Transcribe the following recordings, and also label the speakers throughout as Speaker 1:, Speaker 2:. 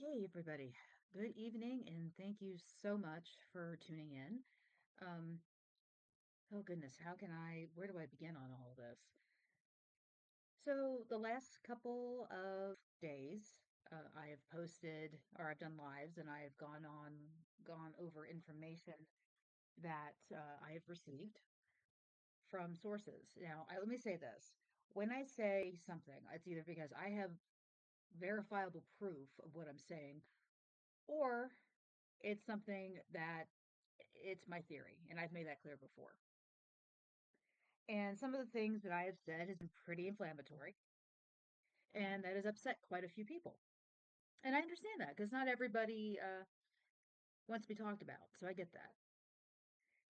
Speaker 1: Hey, everybody. Good evening, and thank you so much for tuning in. Um, oh goodness, where do I begin on all this? So, the last couple of days, I have posted or I've done lives and I have gone over information that I have received from sources. Now, let me say this. When I say something, it's either because I have verifiable proof of what I'm saying, or it's something that it's my theory, and I've made that clear before. And some of the things that I have said has been pretty inflammatory, and that has upset quite a few people. And I understand that because not everybody wants to be talked about, so I get that.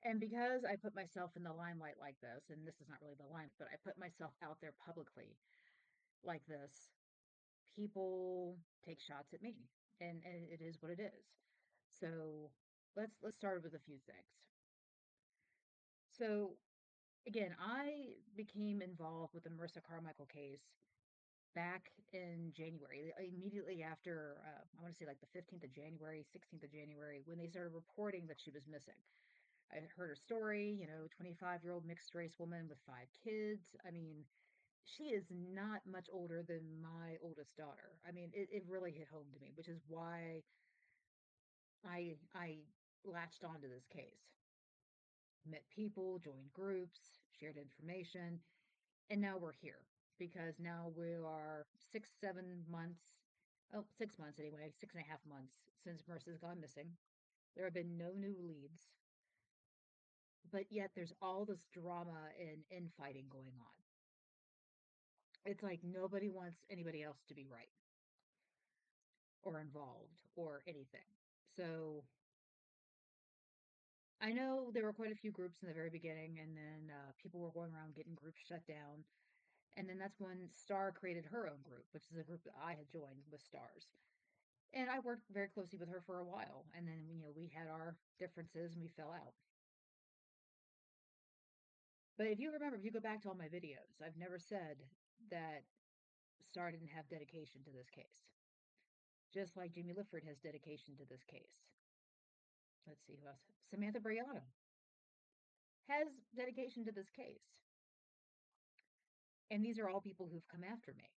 Speaker 1: And because I put myself in the limelight like this, and this is not really the limelight, but I put myself out there publicly like this, people take shots at me, and it is what it is. So let's start with a few things. So again, I became involved with the Marissa Carmichael case back in January, immediately after, I want to say like the 15th of January, 16th of January, when they started reporting that she was missing. I heard her story, 25-year-old mixed race woman with five kids. I mean, she is not much older than my oldest daughter. I mean, it really hit home to me, which is why I latched onto this case. Met people, joined groups, shared information, and now we're here because now we are 6, 7 months, oh, 6 months anyway, 6.5 months since Marissa's gone missing. There have been no new leads, but yet there's all this drama and infighting going on. It's like nobody wants anybody else to be right or involved or anything. So I know there were quite a few groups in the very beginning, and then people were going around getting groups shut down. And then that's when Star created her own group, which is a group that I had joined with Stars. And I worked very closely with her for a while. And then, we had our differences and we fell out. But if you remember, if you go back to all my videos, I've never said that Star didn't have dedication to this case. Just like Jamie Lifford has dedication to this case. Let's see who else. Samantha Brianna has dedication to this case. And these are all people who've come after me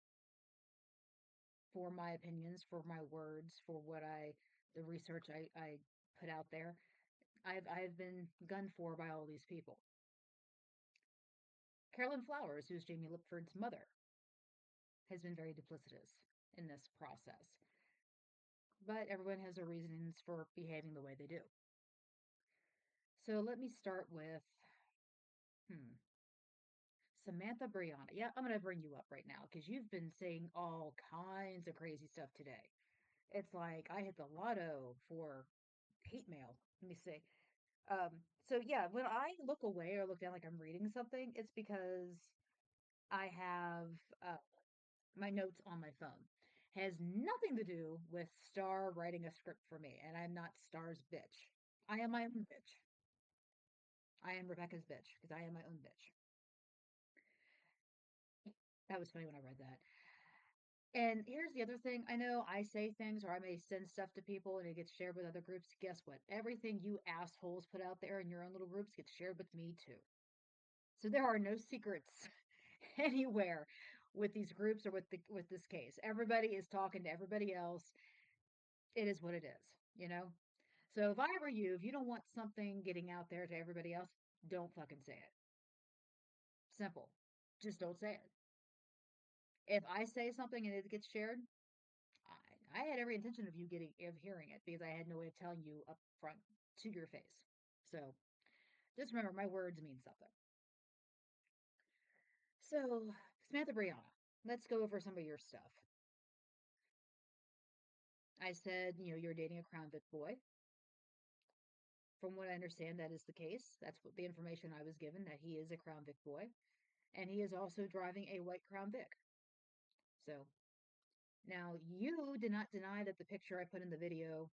Speaker 1: for my opinions, for my words, for the research I put out there. I've been gunned for by all these people. Carolyn Flowers, who's Jamie Lipford's mother, has been very duplicitous in this process. But everyone has their reasons for behaving the way they do. So let me start with hmm, Samantha Brianna. Yeah, I'm going to bring you up right now because you've been saying all kinds of crazy stuff today. It's like I hit the lotto for hate mail. Let me see. So yeah, when I look away or look down like I'm reading something, it's because I have uh, my notes on my phone. Has nothing to do with Star writing a script for me, and I'm not Star's bitch. I am my own bitch. I am Rebecca's bitch because I am my own bitch. That was funny when I read that. And here's the other thing. I know I say things or I may send stuff to people and it gets shared with other groups. Guess what? Everything you assholes put out there in your own little groups gets shared with me too. So there are no secrets anywhere with these groups or with this case. Everybody is talking to everybody else. It is what it is. So if I were you, if you don't want something getting out there to everybody else, don't fucking say it. Simple. Just don't say it. If I say something and it gets shared, I had every intention of hearing it because I had no way of telling you up front to your face. So just remember my words mean something. So Samantha Brianna, let's go over some of your stuff. I said, you're dating a Crown Vic boy. From what I understand, that is the case. That's what the information I was given, that he is a Crown Vic boy. And he is also driving a white Crown Vic. So now you did not deny that the picture I put in the video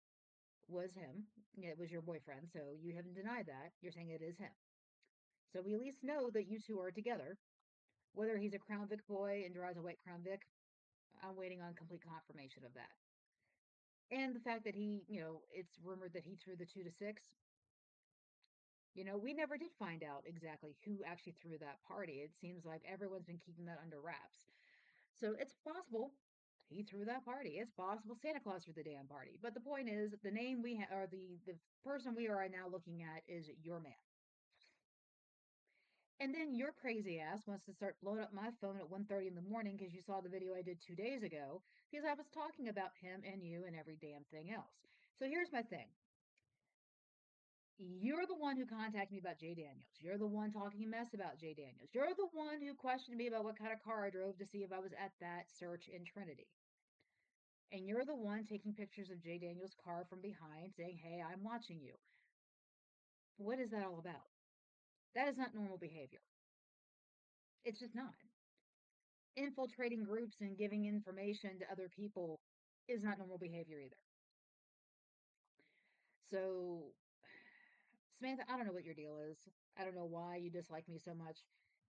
Speaker 1: was him. It was your boyfriend. So you haven't denied that. You're saying it is him. So we at least know that you two are together. Whether he's a Crown Vic boy and drives a white Crown Vic, I'm waiting on complete confirmation of that. And the fact that he, it's rumored that he threw the 2 to 6. We never did find out exactly who actually threw that party. It seems like everyone's been keeping that under wraps. So it's possible he threw that party. It's possible Santa Claus threw the damn party. But the point is, the name we have, or the person we are now looking at is your man. And then your crazy ass wants to start blowing up my phone at 1:30 in the morning because you saw the video I did 2 days ago because I was talking about him and you and every damn thing else. So here's my thing. You're the one who contacted me about Jay Daniels. You're the one talking a mess about Jay Daniels. You're the one who questioned me about what kind of car I drove to see if I was at that search in Trinity. And you're the one taking pictures of Jay Daniels' car from behind saying, "Hey, I'm watching you." What is that all about? That is not normal behavior. It's just not. Infiltrating groups and giving information to other people is not normal behavior either. So, Samantha, I don't know what your deal is. I don't know why you dislike me so much.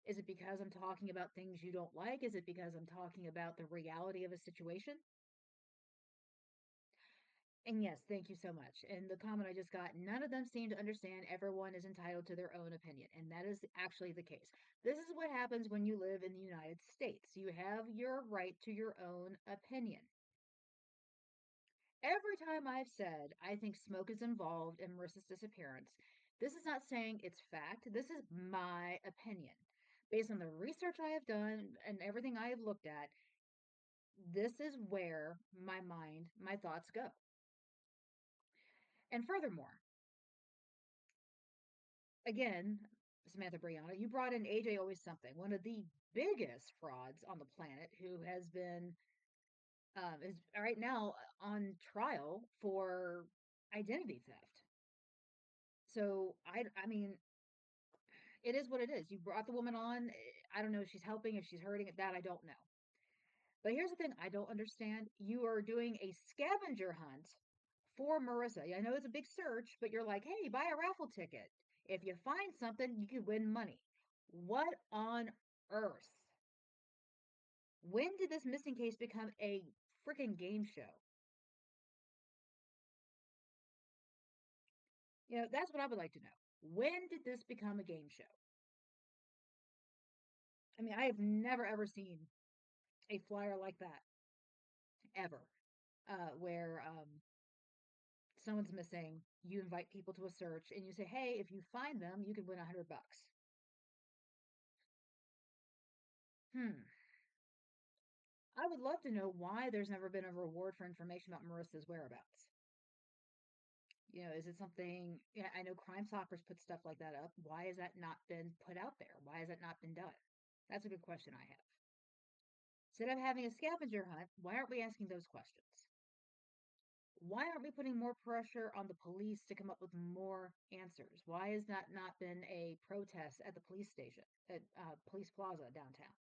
Speaker 1: Is it because I'm talking about things you don't like? Is it because I'm talking about the reality of a situation? And yes, thank you so much. And the comment I just got, none of them seem to understand everyone is entitled to their own opinion. And that is actually the case. This is what happens when you live in the United States. You have your right to your own opinion. Every time I've said I think smoke is involved in Marissa's disappearance, this is not saying it's fact. This is my opinion. Based on the research I have done and everything I have looked at, this is where my mind, my thoughts go. And furthermore, again, Samantha Brianna, you brought in AJ Always Something, one of the biggest frauds on the planet, who has been is right now on trial for identity theft. So I mean, it is what it is. You brought the woman on. I don't know if she's helping, if she's hurting. That I don't know. But here's the thing I don't understand. You are doing a scavenger hunt for Marissa. I know it's a big search, but you're like, hey, buy a raffle ticket. If you find something, you could win money. What on earth? When did this missing case become a freaking game show? That's what I would like to know. When did this become a game show? I mean, I have never ever seen a flyer like that ever, where someone's missing, you invite people to a search, and you say, "Hey, if you find them, you can win $100." Hmm. I would love to know why there's never been a reward for information about Marissa's whereabouts. Is it something? Yeah, I know Crime Stoppers put stuff like that up. Why has that not been put out there? Why has that not been done? That's a good question I have. Instead of having a scavenger hunt, why aren't we asking those questions? Why aren't we putting more pressure on the police to come up with more answers? Why has that not been a protest at the police station, at Police Plaza downtown?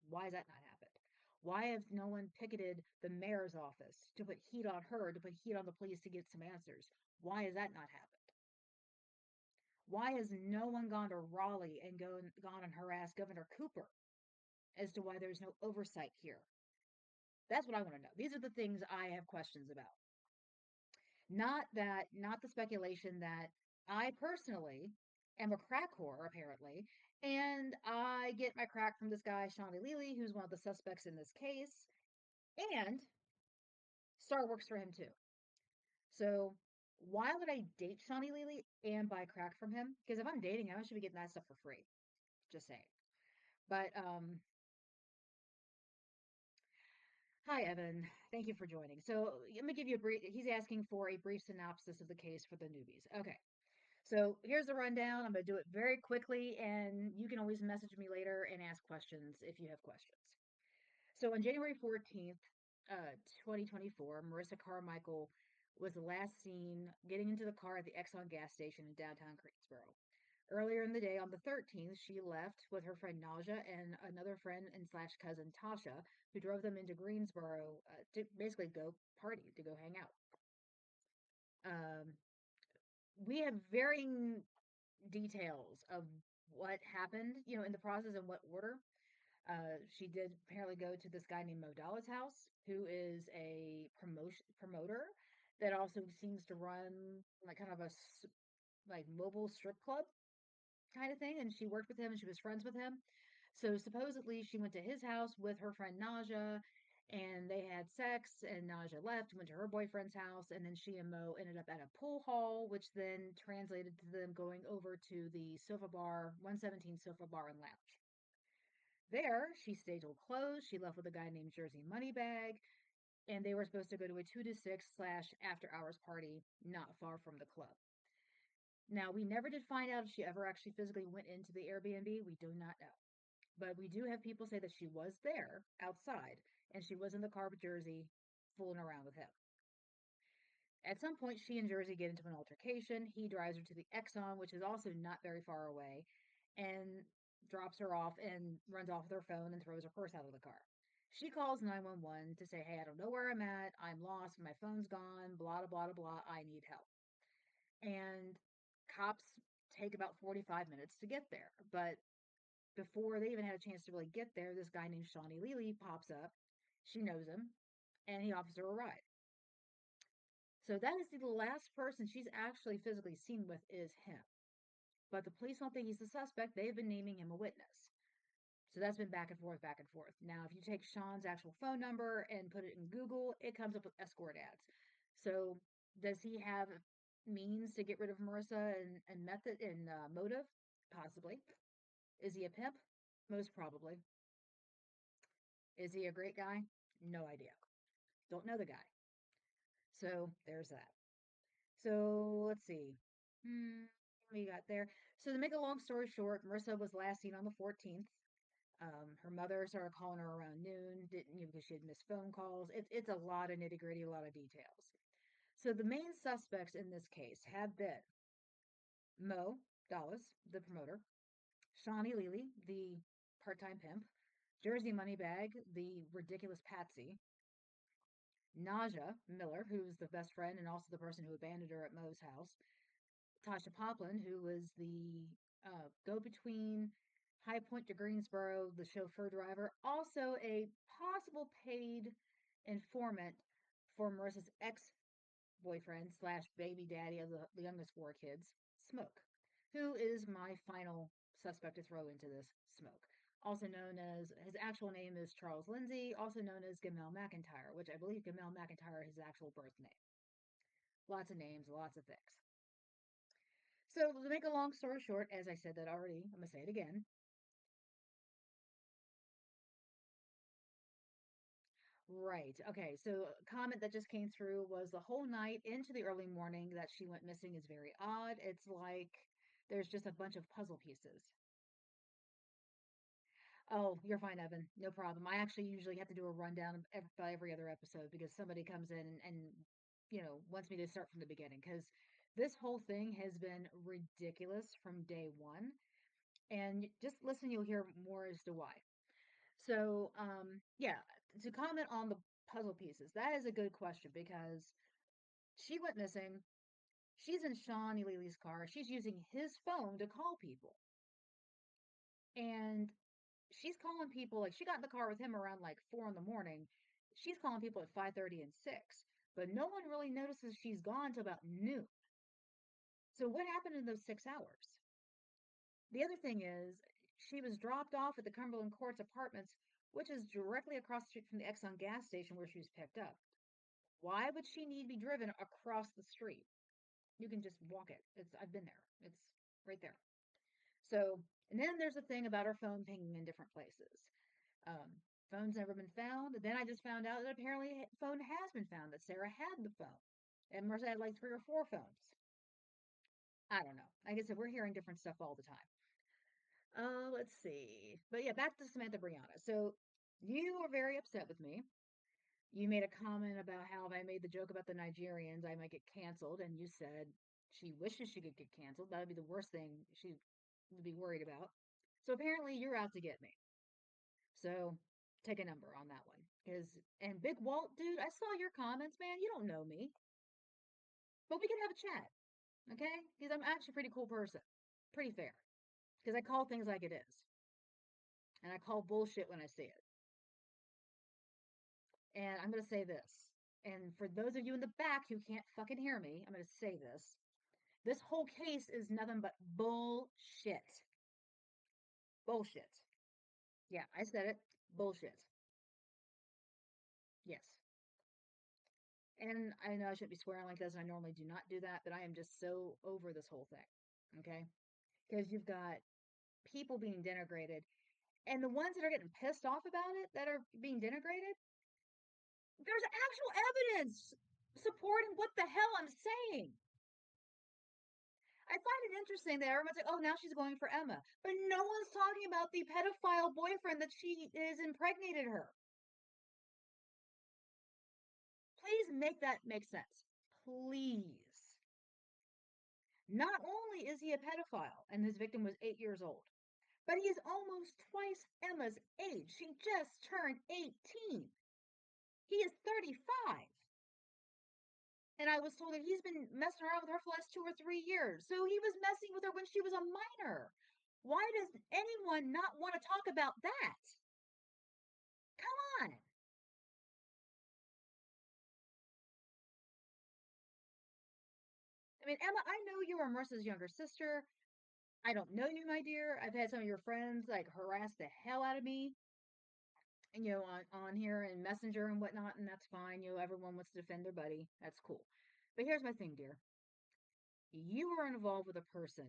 Speaker 1: Why has that not happened? Why has no one picketed the mayor's office to put heat on her, to put heat on the police to get some answers? Why has that not happened? Why has no one gone to Raleigh and gone and harassed Governor Cooper as to why there's no oversight here? That's what I want to know. These are the things I have questions about. Not the speculation that I personally am a crack whore, apparently, and I get my crack from this guy, Shawnee Leely, who's one of the suspects in this case, and Star works for him too. So why would I date Shawnee Leely and buy crack from him? Because if I'm dating him, I should be getting that stuff for free. Just saying. But hi Evan, thank you for joining. So let me give you a brief. He's asking for a brief synopsis of the case for the newbies. Okay. So here's the rundown. I'm going to do it very quickly, and you can always message me later and ask questions if you have questions. So on January 14th, 2024, Marissa Carmichael was last seen getting into the car at the Exxon gas station in downtown Greensboro. Earlier in the day, on the 13th, she left with her friend Naja and another friend and slash cousin Tasha, who drove them into Greensboro to basically go party, to go hang out. Um, we have varying details of what happened, in the process and what order. She did apparently go to this guy named Modala's house, who is a promoter. that also seems to run like kind of like mobile strip club kind of thing. And she worked with him and she was friends with him. So supposedly she went to his house with her friend Naja and they had sex and Naja left, went to her boyfriend's house, and then she and Mo ended up at a pool hall, which then translated to them going over to the Sofa Bar, 117 Sofa Bar and Lounge. There, she stayed till closed. She left with a guy named Jersey Moneybag, and they were supposed to go to a 2 to 6 slash after hours party not far from the club. Now, we never did find out if she ever actually physically went into the Airbnb. We do not know. But we do have people say that she was there outside and she was in the car with Jersey fooling around with him. At some point, she and Jersey get into an altercation. He drives her to the Exxon, which is also not very far away, and drops her off and runs off with her phone and throws her purse out of the car. She calls 911 to say, hey, I don't know where I'm at. I'm lost. My phone's gone. Blah, blah, blah, blah. I need help. And cops take about 45 minutes to get there. But before they even had a chance to really get there, this guy named Shawnee Lely pops up. She knows him, and he offers her a ride. So that is the last person she's actually physically seen with is him. But the police don't think he's the suspect. They've been naming him a witness. So that's been back and forth, back and forth. Now, if you take Sean's actual phone number and put it in Google, it comes up with escort ads. So does he have means to get rid of Marissa and method and motive? Possibly. Is he a pimp? Most probably. Is he a great guy? No idea. Don't know the guy. So there's that. So let's see. Hmm, we got there. So to make a long story short, Marissa was last seen on the 14th. Her mother started calling her around noon, didn't you know, because she had missed phone calls. It's a lot of nitty gritty, a lot of details. So the main suspects in this case have been Mo Dallas, the promoter, Shawnee Lely, the part-time pimp, Jersey Moneybag, the ridiculous patsy, Naja Miller, who's the best friend and also the person who abandoned her at Mo's house, Tasha Poplin, who was the go between High Point to Greensboro, the chauffeur driver, also a possible paid informant for Marissa's ex boyfriend slash baby daddy of the youngest four kids, Smoke, who is my final suspect to throw into this Smoke. Also known as his actual name is Charles Lindsay, also known as Gamel McIntyre, which I believe Gamel McIntyre is his actual birth name. Lots of names, lots of things. So to make a long story short, as I said that already, I'm gonna say it again. Right. Okay. So a comment that just came through was the whole night into the early morning that she went missing is very odd. It's like there's just a bunch of puzzle pieces. Oh, you're fine, Evan. No problem. I actually usually have to do a rundown of by every other episode because somebody comes in and wants me to start from the beginning because this whole thing has been ridiculous from day one. And just listen, you'll hear more as to why. So, yeah, to comment on the puzzle pieces, that is a good question because she went missing. She's in Sean Lely's car. She's using his phone to call people. And she's calling people like she got in the car with him around like 4 in the morning. She's calling people at 5:30 and 6. But no one really notices she's gone till about noon. So what happened in those 6 hours? The other thing is she was dropped off at the Cumberland Courts apartments, which is directly across the street from the Exxon gas station where she was picked up. Why would she need to be driven across the street? You can just walk it. I've been there. It's right there. So, and then there's a thing about her phone pinging in different places. Um, Phone's never been found. And then I just found out that apparently a phone has been found, that Sarah had the phone. And Marissa had like 3 or 4 phones. I don't know. Like I said, we're hearing different stuff all the time. Let's see. But yeah, back to Samantha Brianna. So you were very upset with me. You made a comment about how if I made the joke about the Nigerians, I might get canceled, and you said she wishes she could get canceled. That would be the worst thing she would be worried about. So apparently you're out to get me. So take a number on that one. Because and Big Walt, dude, I saw your comments, man. You don't know me. But we can have a chat, okay? Because I'm actually a pretty cool person. Pretty fair. Because I call things like it is. And I call bullshit when I see it. And I'm going to say this. And for those of you in the back who can't fucking hear me, I'm going to say this. This whole case is nothing but bullshit. Bullshit. Yeah, I said it. Bullshit. Yes. And I know I shouldn't be swearing like this, and I normally do not do that, but I am just so over this whole thing. Okay? Because you've got people being denigrated, and the ones that are getting pissed off about it, that are being denigrated, there's actual evidence supporting what the hell I'm saying. I find it interesting that everyone's like, oh, now she's going for Emma. But no one's talking about the pedophile boyfriend that she is impregnated her. Please make that make sense. Please. Not only is he a pedophile and his victim was 8 years old, but he is almost twice Emma's age. She just turned 18. He is 35. And I was told that he's been messing around with her for the last 2 or 3 years. So he was messing with her when she was a minor. Why does anyone not want to talk about that? Come on. I mean, Emma, I know you are Marissa's younger sister. I don't know you, my dear. I've had some of your friends like harass the hell out of me, and on here and Messenger and whatnot, and that's fine. Everyone wants to defend their buddy. That's cool. But here's my thing, dear. You are involved with a person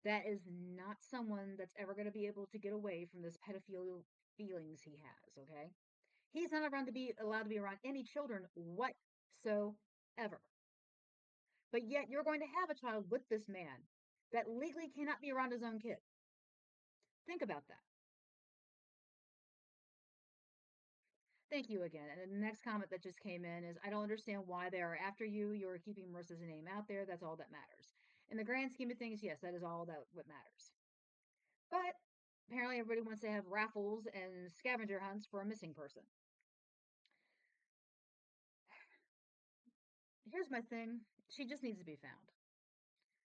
Speaker 1: that is not someone that's ever going to be able to get away from this pedophilial feelings he has, okay? He's not around to be allowed to be around any children whatsoever. But yet you're going to have a child with this man that legally cannot be around his own kid. Think about that. Thank you again. And the next comment that just came in is I don't understand why they are after you. You're keeping Marissa's name out there. That's all that matters. In the grand scheme of things, yes, that is all that what matters. But apparently everybody wants to have raffles and scavenger hunts for a missing person. Here's my thing. She just needs to be found.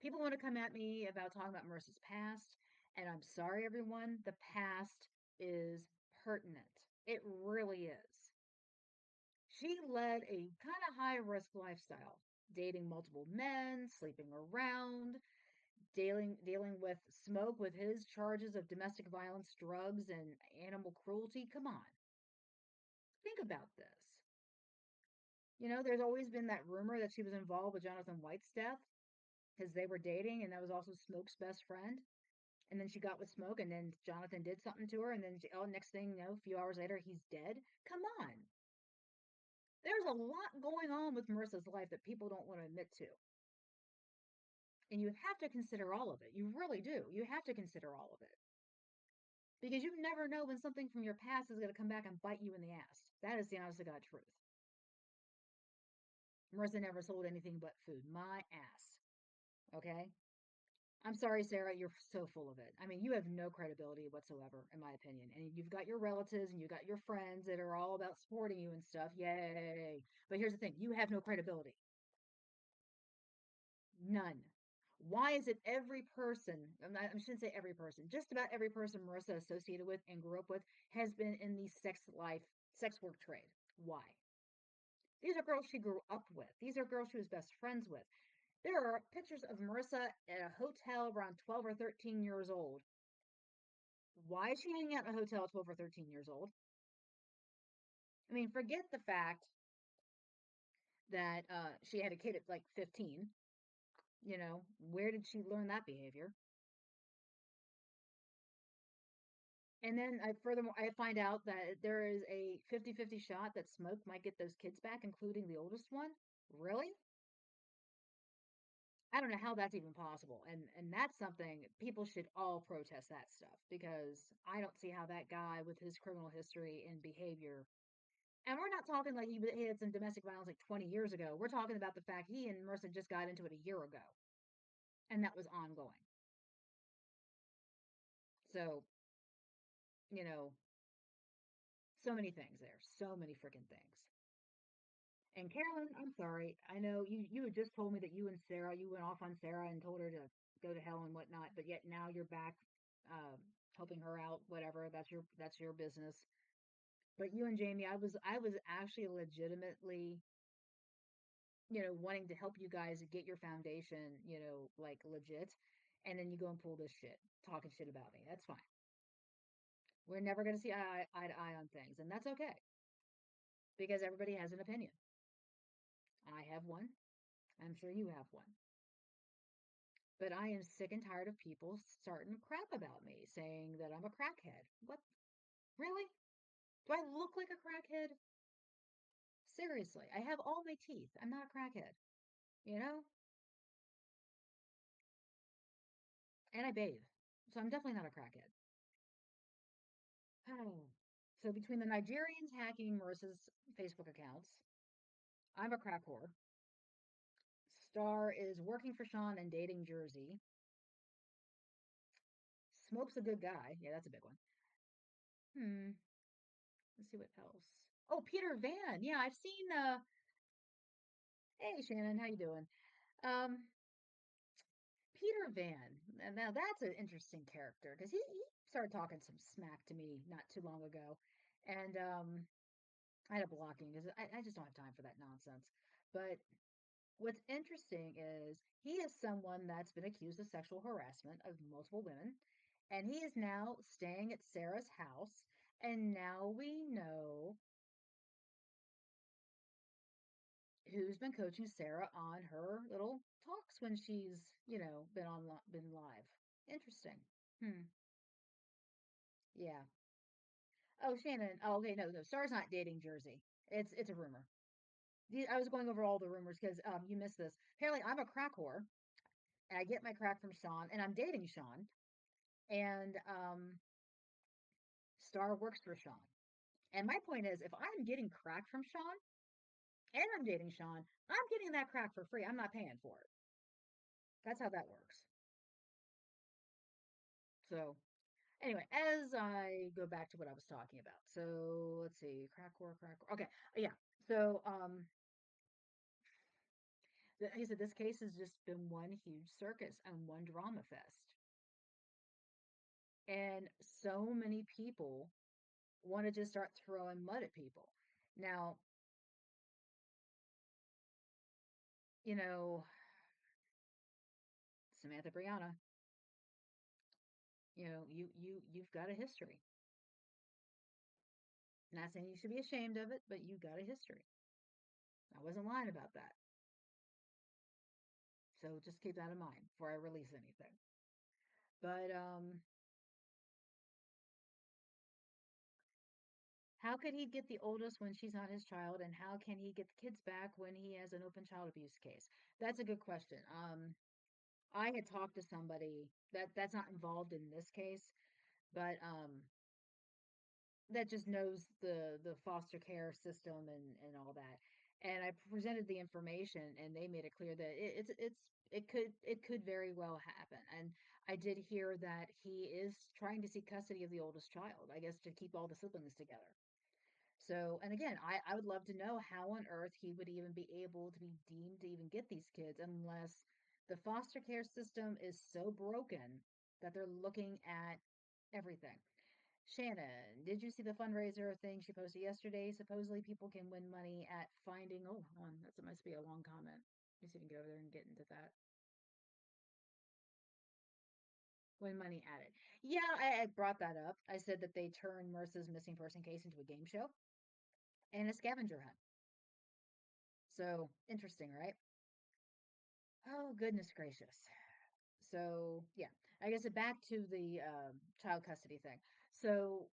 Speaker 1: People want to come at me about talking about Marissa's past, and I'm sorry, everyone. The past is pertinent. It really is. She led a kind of high risk lifestyle, dating multiple men, sleeping around, dealing with Smoke with his charges of domestic violence, drugs, and animal cruelty. Come on, think about this. There's always been that rumor that she was involved with Jonathan White's death because they were dating, and that was also Smoke's best friend. And then she got with Smoke, and then Jonathan did something to her, and then next thing a few hours later, he's dead. Come on, there's a lot going on with Marissa's life that people don't want to admit to. And you have to consider all of it. You really do. You have to consider all of it. Because you never know when something from your past is going to come back and bite you in the ass. That is the honest to God truth. Marissa never sold anything but food. My ass. Okay? I'm sorry, Sarah, you're so full of it. I mean, you have no credibility whatsoever, in my opinion. And you've got your relatives and you've got your friends that are all about supporting you and stuff. Yay. But here's the thing you have no credibility. None. Why is it every person, I shouldn't say every person, just about every person Marissa associated with and grew up with has been in the sex work trade? Why? These are girls she grew up with. These are girls she was best friends with. There are pictures of Marissa at a hotel around 12 or 13 years old. Why is she hanging out in a hotel at 12 or 13 years old? I mean, forget the fact that she had a kid at like 15. Where did she learn that behavior? And then furthermore, I find out that there is a 50-50 shot that Smoke might get those kids back, including the oldest one. Really? I don't know how that's even possible. And that's something people should all protest that stuff because I don't see how that guy with his criminal history and behavior, and we're not talking like he had some domestic violence like 20 years ago. We're talking about the fact he and Mercer just got into it a year ago, and that was ongoing. So, you know, so many things there, so many freaking things. And Carolyn, I'm sorry. I know you had just told me that you went off on Sarah and told her to go to hell and whatnot, but yet now you're back helping her out, whatever. That's your business. But you and Jamie, I was actually legitimately, wanting to help you guys get your foundation, like legit. And then you go and pull this shit, talking shit about me. That's fine. We're never going to see eye to eye on things. And that's okay because everybody has an opinion. I have one. I'm sure you have one. But I am sick and tired of people starting crap about me, saying that I'm a crackhead. What? Really? Do I look like a crackhead? Seriously, I have all my teeth. I'm not a crackhead, you know? And I bathe. So I'm definitely not a crackhead. Oh. So between the Nigerians hacking Marissa's Facebook accounts, I'm a crack whore. Star is working for Sean and dating Jersey. Smoke's a good guy. Yeah, that's a big one. Hmm. Let's see what else. Oh, Peter Van. Yeah, I've seen hey Shannon, how you doing? Um, Peter Van. Now that's an interesting character because he started talking some smack to me not too long ago. And I had a blocking because I just don't have time for that nonsense. But what's interesting is he is someone that's been accused of sexual harassment of multiple women, and he is now staying at Sarah's house. And now we know who's been coaching Sarah on her little talks when she's, been live. Interesting. Hmm. Yeah. Oh, Shannon. Oh, okay. No, no. Star's not dating Jersey. It's a rumor. I was going over all the rumors because you missed this. Apparently, I'm a crack whore, and I get my crack from Sean, and I'm dating Sean, and Star works for Sean. And my point is, if I'm getting crack from Sean and I'm dating Sean, I'm getting that crack for free. I'm not paying for it. That's how that works. So anyway, as I go back to what I was talking about, so let's see, crack whore, crack whore. Okay, yeah. So like I said, this case has just been one huge circus and one drama fest. And so many people want to just start throwing mud at people. Now, you know, Samantha Brianna, you've got a history. Not saying you should be ashamed of it, but you got a history. I wasn't lying about that. So just keep that in mind before I release anything. But how could he get the oldest when she's not his child, and how can he get the kids back when he has an open child abuse case? That's a good question. I had talked to somebody that's not involved in this case, but that just knows the foster care system and all that. And I presented the information, and they made it clear that it could very well happen. And I did hear that he is trying to seek custody of the oldest child, I guess, to keep all the siblings together. So, and again, I would love to know how on earth he would even be able to be deemed to even get these kids unless the foster care system is so broken that they're looking at everything. Shannon, did you see the fundraiser thing she posted yesterday? Supposedly people can win money at finding, oh, hold on, that must be a long comment. Let me see if we can get over there and get into that. Win money at it. Yeah, I brought that up. I said that they turned Merce's missing person case into a game show and a scavenger hunt. So interesting, right? Oh, goodness gracious. So, yeah, I guess back to the child custody thing. So,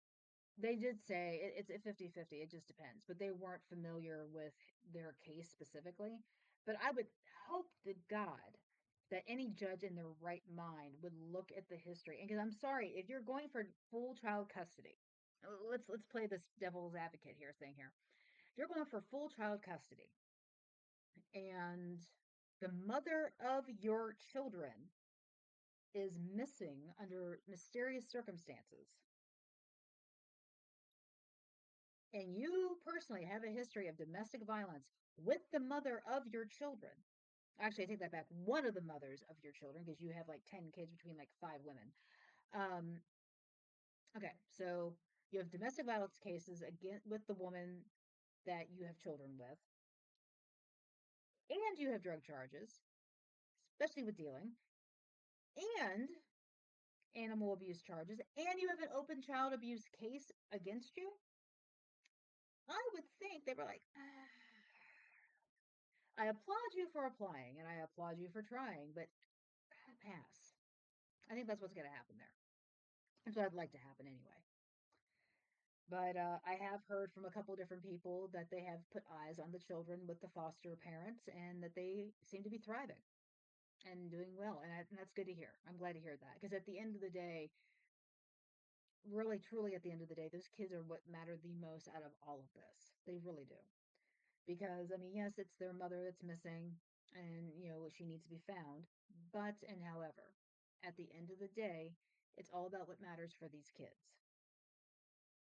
Speaker 1: they did say it's a 50-50. It just depends, but they weren't familiar with their case specifically. But I would hope to God that any judge in their right mind would look at the history. And because I'm sorry, if you're going for full child custody, let's play this devil's advocate here thing here. If you're going for full child custody and the mother of your children is missing under mysterious circumstances, and you personally have a history of domestic violence with the mother of your children. Actually, I take that back. One of the mothers of your children, because you have like 10 kids between like five women. Um, okay, so You have domestic violence cases again with the woman that you have children with, and you have drug charges, especially with dealing, and animal abuse charges, and you have an open child abuse case against you. I would think they were like, "Ah, I applaud you for applying and I applaud you for trying, but pass." I think that's what's going to happen there. That's what I'd like to happen anyway. But I have heard from a couple different people that they have put eyes on the children with the foster parents and that they seem to be thriving and doing well. And that's good to hear. I'm glad to hear that because at the end of the day, really, truly at the end of the day, those kids are what matter the most out of all of this. They really do. Because, I mean, yes, it's their mother that's missing and, she needs to be found. But, and however, at the end of the day, it's all about what matters for these kids.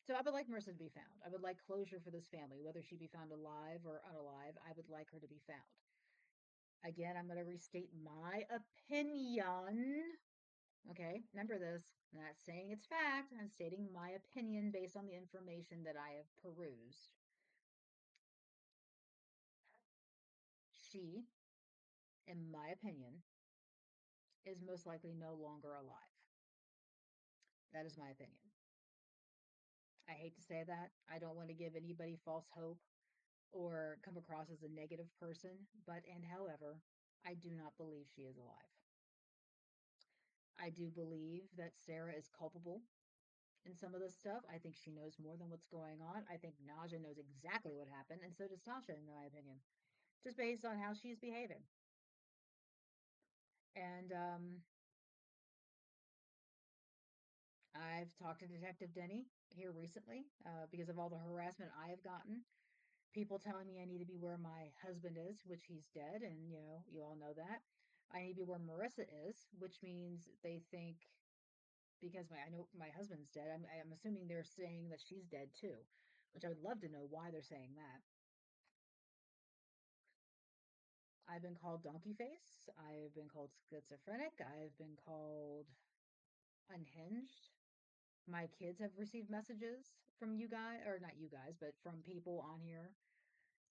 Speaker 1: So I would like Marissa to be found. I would like closure for this family, whether she be found alive or unalive. I would like her to be found. Again, I'm going to restate my opinion. Okay, remember this. I'm not saying it's fact. I'm stating my opinion based on the information that I have perused. She, in my opinion, is most likely no longer alive. That is my opinion. I hate to say that. I don't want to give anybody false hope or come across as a negative person, but and however, I do not believe she is alive. I do believe that Sarah is culpable in some of this stuff. I think she knows more than what's going on. I think Naja knows exactly what happened, and so does Tasha, in my opinion, just based on how she's behaving. And I've talked to Detective Denny here recently because of all the harassment I have gotten. People telling me I need to be where my husband is, which he's dead, and you all know that. I need to be where Marissa is, which means they think because I know my husband's dead. I'm assuming they're saying that she's dead too, which I would love to know why they're saying that. I've been called donkey face. I've been called schizophrenic. I've been called unhinged. My kids have received messages from you guys, or not you guys, but from people on here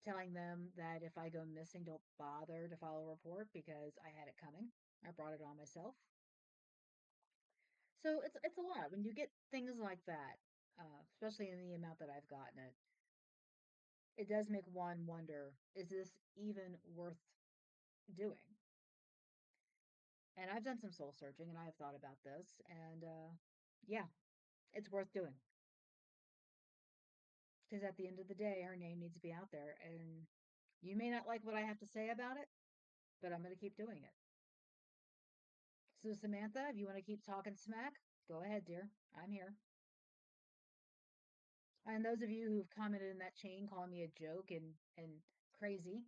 Speaker 1: telling them that if I go missing, don't bother to file a report because I had it coming. I brought it on myself. So it's a lot when you get things like that, especially in the amount that I've gotten it. It does make one wonder: is this even worth doing? And I've done some soul searching, and I have thought about this, and yeah, it's worth doing because at the end of the day, her name needs to be out there, and you may not like what I have to say about it, but I'm going to keep doing it. So, Samantha, if you want to keep talking smack, go ahead, dear. I'm here. And those of you who've commented in that chain calling me a joke and crazy,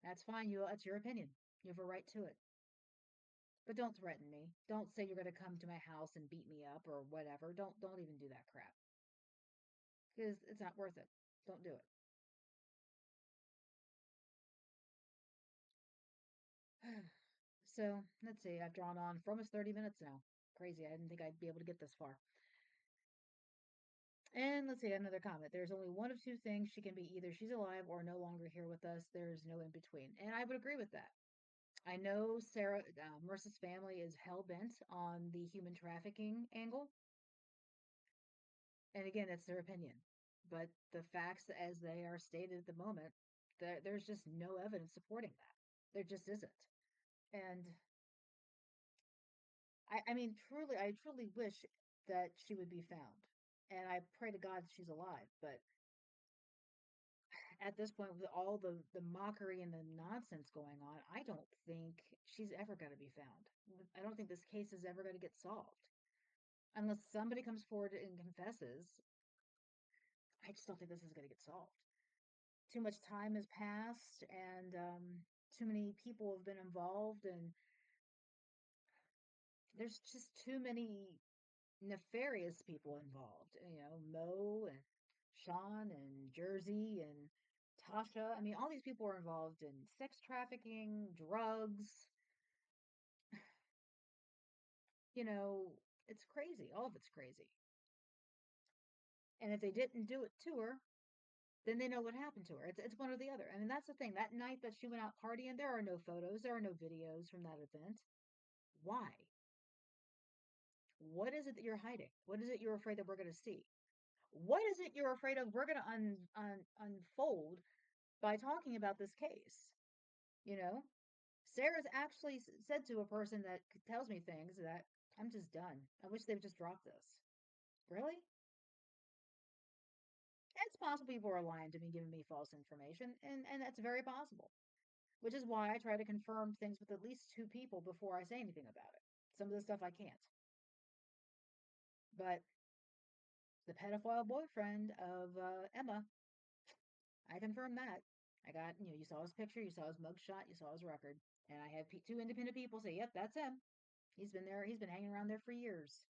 Speaker 1: that's fine. That's your opinion. You have a right to it. But don't threaten me. Don't say you're going to come to my house and beat me up or whatever. Don't even do that crap because it's not worth it. Don't do it. So let's see. I've drawn on for almost 30 minutes now. Crazy. I didn't think I'd be able to get this far. And let's see, another comment. There's only one of two things. She can be either she's alive or no longer here with us. There's no in between. And I would agree with that. I know Sarah, Marissa's family is hell bent on the human trafficking angle. And again, it's their opinion. But the facts as they are stated at the moment, there's just no evidence supporting that. There just isn't. And I mean, truly, I truly wish that she would be found. And I pray to God she's alive. But at this point, with all the mockery and the nonsense going on, I don't think she's ever going to be found. I don't think this case is ever going to get solved unless somebody comes forward and confesses. I just don't think this is going to get solved. Too much time has passed, and too many people have been involved, and there's just too many nefarious people involved. Mo and Sean and Jersey and Tasha. I mean, all these people are involved in sex trafficking, drugs. It's crazy. All of it's crazy. And if they didn't do it to her, then they know what happened to her. It's one or the other. I mean, that's the thing. That night that she went out partying, there are no photos, there are no videos from that event. Why? What is it that you're hiding? What is it you're afraid that we're going to see? What is it you're afraid of we're going to unfold by talking about this case? You know, Sarah's actually said to a person that tells me things that I'm just done. I wish they would just drop this. Really? It's possible people are lying to me, giving me false information, and that's very possible. Which is why I try to confirm things with at least two people before I say anything about it. Some of the stuff I can't. But the pedophile boyfriend of Emma, I confirmed that. I got, you saw his picture, you saw his mugshot, you saw his record. And I had two independent people say, yep, that's him. He's been there, he's been hanging around there for years.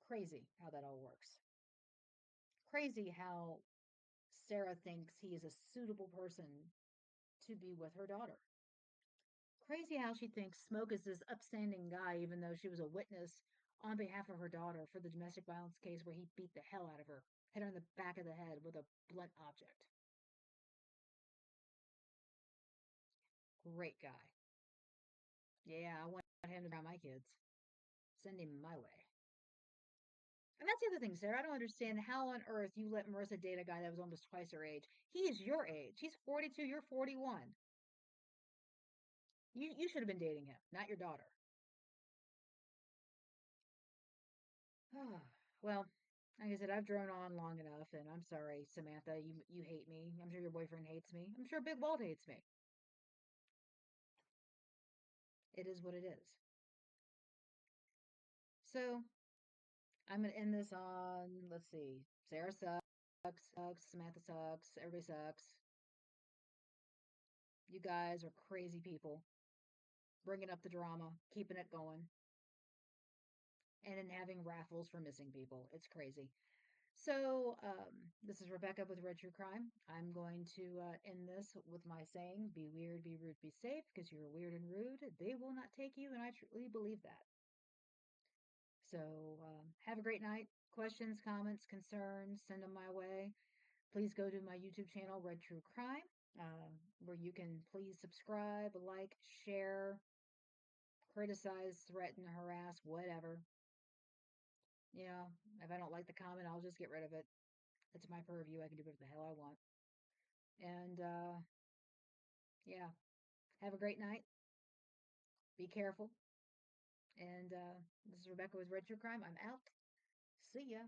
Speaker 1: Crazy how that all works. Crazy how Sarah thinks he is a suitable person to be with her daughter. Crazy how she thinks Smoke is this upstanding guy, even though she was a witness on behalf of her daughter for the domestic violence case where he beat the hell out of her, hit her in the back of the head with a blunt object. Great guy. Yeah, I want him around my kids. Send him my way. And that's the other thing, Sarah. I don't understand how on earth you let Marissa date a guy that was almost twice her age. He is your age. He's 42, you're 41. You should have been dating him, not your daughter. Well, like I said, I've drone on long enough, and I'm sorry, Samantha. You hate me. I'm sure your boyfriend hates me. I'm sure Big Walt hates me. It is what it is. So I'm gonna end this on, let's see. Sarah sucks. Samantha sucks. Everybody sucks. You guys are crazy people, bringing up the drama, keeping it going, and then having raffles for missing people. It's crazy. So, this is Rebecca with Red True Crime. I'm going to end this with my saying, be weird, be rude, be safe, because you're weird and rude. They will not take you, and I truly believe that. So, have a great night. Questions, comments, concerns, send them my way. Please go to my YouTube channel, Red True Crime, where you can please subscribe, like, share, criticize, threaten, harass, whatever. You know, if I don't like the comment, I'll just get rid of it. It's my purview. I can do whatever the hell I want. And yeah, have a great night. Be careful. And this is Rebecca with Red True Crime. I'm out. See ya.